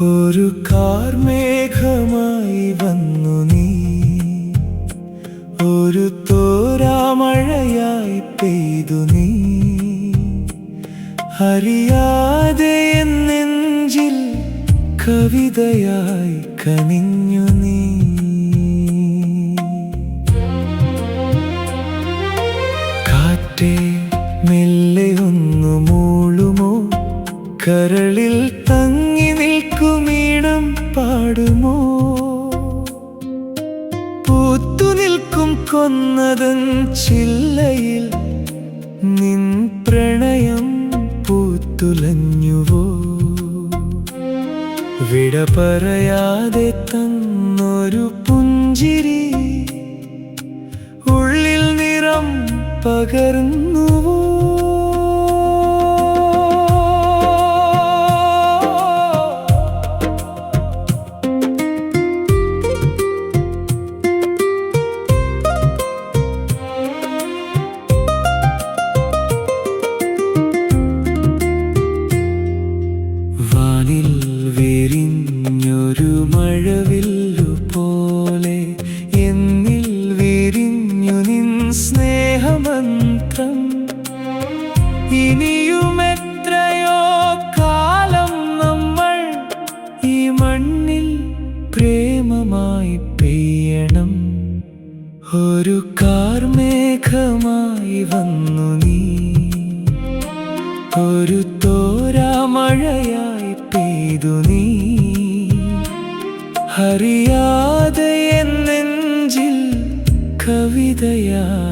ഒരു കാർമേഘമായി വന്നു നീ, ഒരു തോരാമഴയായി പെയ്തു നീ. അറിയാതെ എൻ നെഞ്ചിൽ കവിതയായി കനിഞ്ഞു നീ. കാറ്റേ മെല്ലെ ഒന്നു മൂളുമോ, കരളിൽ തങ്ങി നിൽക്കുമീണം പാടുമോ. പൂത്തു നിൽക്കും കൊന്നതൻ ചില്ലയിൽ നിൻ പ്രണയം പൂത്തുലഞ്ഞുവോ. വിട പറയാതെ തന്നൊരു പുഞ്ചിരി ഉള്ളിൽ നിറം പകർന്നുവോ. വാനിൽ വിരിഞ്ഞൊരു മഴവില്ലു പോലെ എന്നിൽ വിരിഞ്ഞു നിൻ സ്നേഹമന്ത്രം. ഇനിയും എത്രയോ കാലം നമ്മൾ ഈ മണ്ണിൽ പ്രേമമായി പെയ്യണം. ഒരു കാർമേഘമായി വന്നു നീ, ഒരു തോരാമഴയായി പെയ്തു നീ. അറിയാതെ എൻ നെഞ്ചിൽ കവിതയായി